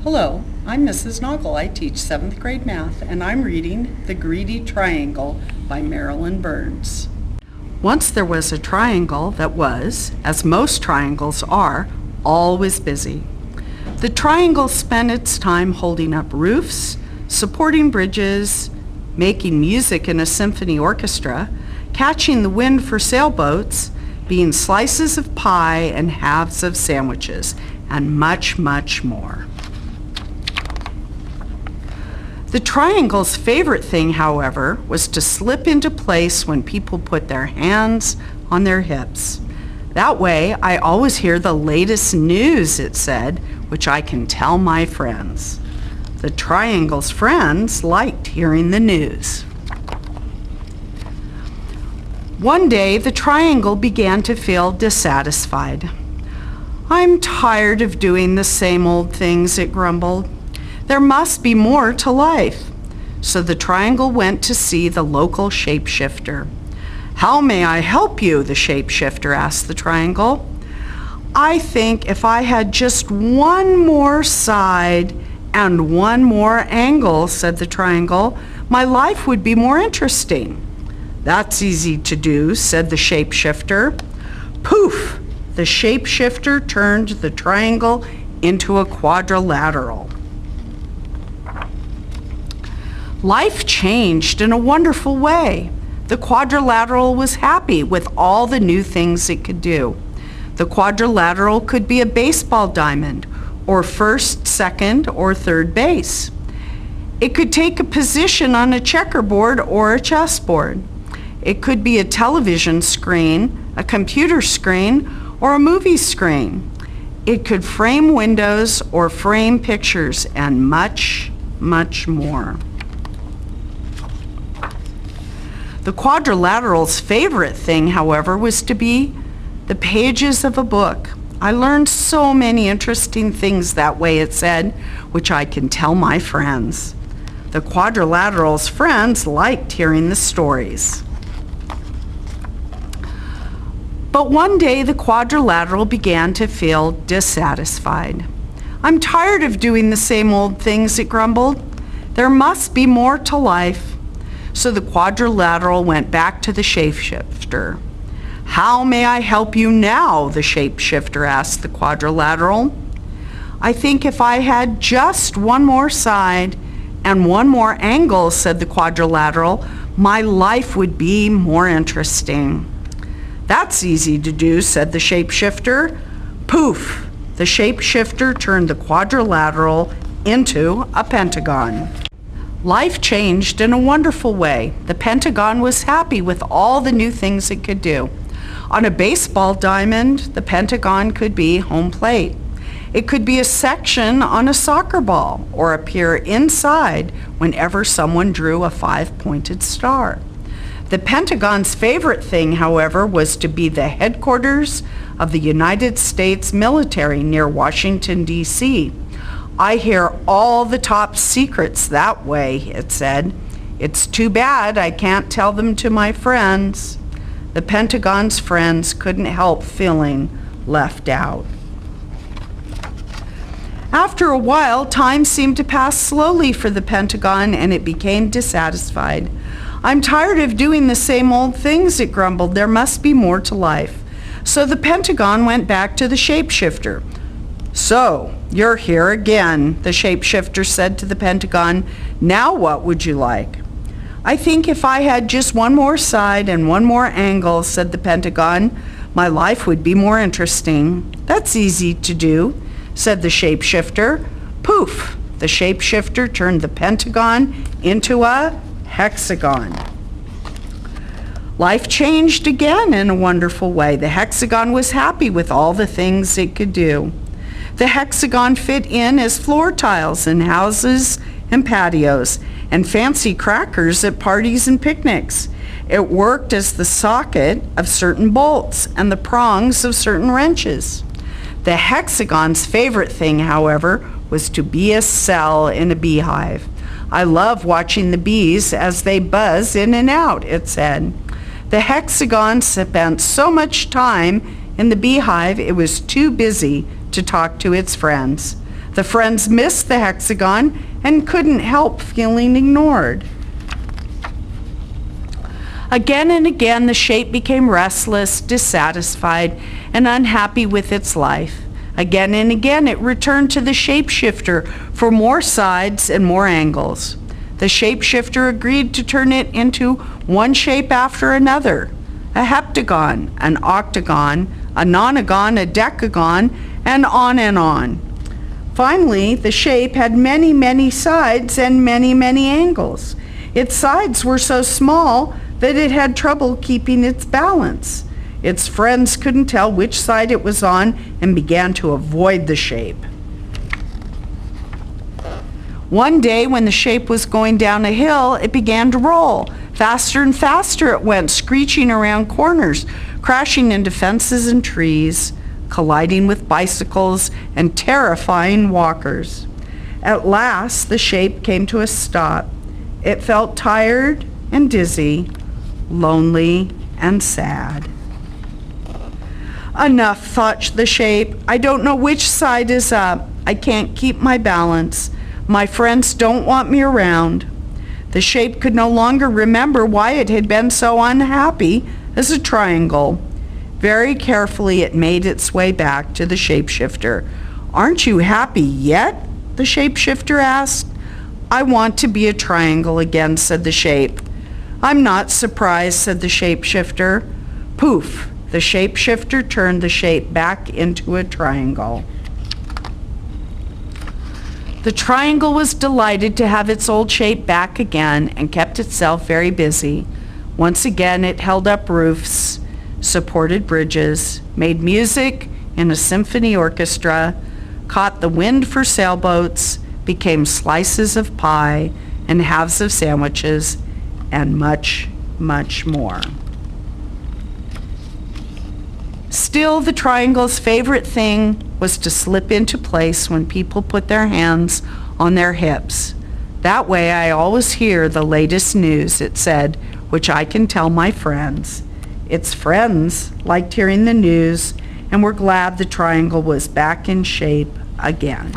Hello, I'm Mrs. Noggle. I teach 7th grade math, and I'm reading The Greedy Triangle by Marilyn Burns. Once there was a triangle that was, as most triangles are, always busy. The triangle spent its time holding up roofs, supporting bridges, making music in a symphony orchestra, catching the wind for sailboats, being slices of pie and halves of sandwiches, and much, much more. The triangle's favorite thing, however, was to slip into place when people put their hands on their hips. That way, I always hear the latest news, it said, which I can tell my friends. The triangle's friends liked hearing the news. One day, the triangle began to feel dissatisfied. "I'm tired of doing the same old things," it grumbled. "There must be more to life." So the triangle went to see the local shapeshifter. "How may I help you?" the shapeshifter asked the triangle. "I think if I had just one more side and one more angle," said the triangle, "my life would be more interesting." "That's easy to do," said the shapeshifter. Poof! The shapeshifter turned the triangle into a quadrilateral. Life changed in a wonderful way. The quadrilateral was happy with all the new things it could do. The quadrilateral could be a baseball diamond, or first, second, or third base. It could take a position on a checkerboard or a chessboard. It could be a television screen, a computer screen, or a movie screen. It could frame windows or frame pictures, and much, much more. The quadrilateral's favorite thing, however, was to be the pages of a book. "I learned so many interesting things that way," it said, "which I can tell my friends." The quadrilateral's friends liked hearing the stories. But one day the quadrilateral began to feel dissatisfied. "I'm tired of doing the same old things," it grumbled. "There must be more to life." So the quadrilateral went back to the shapeshifter. "How may I help you now?" the shapeshifter asked the quadrilateral. "I think if I had just one more side and one more angle," said the quadrilateral, "my life would be more interesting." "That's easy to do," said the shapeshifter. Poof! The shapeshifter turned the quadrilateral into a pentagon. Life changed in a wonderful way. The pentagon was happy with all the new things it could do. On a baseball diamond, the pentagon could be home plate. It could be a section on a soccer ball or appear inside whenever someone drew a 5-pointed star. The pentagon's favorite thing, however, was to be the headquarters of the United States military near Washington, D.C. "I hear all the top secrets that way," it said. "It's too bad I can't tell them to my friends." The Pentagon's friends couldn't help feeling left out. After a while, time seemed to pass slowly for the Pentagon, and it became dissatisfied. "I'm tired of doing the same old things," it grumbled. "There must be more to life." So the Pentagon went back to the shapeshifter. "So, you're here again," the shapeshifter said to the Pentagon. "Now what would you like?" "I think if I had just one more side and one more angle," said the Pentagon, "my life would be more interesting." "That's easy to do," said the shapeshifter. Poof! The shapeshifter turned the Pentagon into a hexagon. Life changed again in a wonderful way. The hexagon was happy with all the things it could do. The hexagon fit in as floor tiles in houses and patios, and fancy crackers at parties and picnics. It worked as the socket of certain bolts and the prongs of certain wrenches. The hexagon's favorite thing, however, was to be a cell in a beehive. "I love watching the bees as they buzz in and out," it said. The hexagon spent so much time in the beehive it was too busy to talk to its friends. The friends missed the hexagon and couldn't help feeling ignored. Again and again, the shape became restless, dissatisfied, and unhappy with its life. Again and again, it returned to the shapeshifter for more sides and more angles. The shapeshifter agreed to turn it into one shape after another: a heptagon, an octagon, a nonagon, a decagon, and on and on. Finally, the shape had many, many sides and many, many angles. Its sides were so small that it had trouble keeping its balance. Its friends couldn't tell which side it was on and began to avoid the shape. One day, when the shape was going down a hill, it began to roll. Faster and faster it went, screeching around corners, crashing into fences and trees, colliding with bicycles and terrifying walkers. At last, the shape came to a stop. It felt tired and dizzy, lonely and sad. Enough, thought the shape. I don't know which side is up. I can't keep my balance. My friends don't want me around. The shape could no longer remember why it had been so unhappy as a triangle. Very carefully, it made its way back to the shapeshifter. "Aren't you happy yet?" the shapeshifter asked. "I want to be a triangle again," said the shape. "I'm not surprised," said the shapeshifter. Poof! The shapeshifter turned the shape back into a triangle. The triangle was delighted to have its old shape back again and kept itself very busy. Once again, it held up roofs, supported bridges, made music in a symphony orchestra, caught the wind for sailboats, became slices of pie and halves of sandwiches, and much, much more. Still, the triangle's favorite thing was to slip into place when people put their hands on their hips. "That way I always hear the latest news," it said, "which I can tell my friends." Its friends liked hearing the news and were glad the triangle was back in shape again.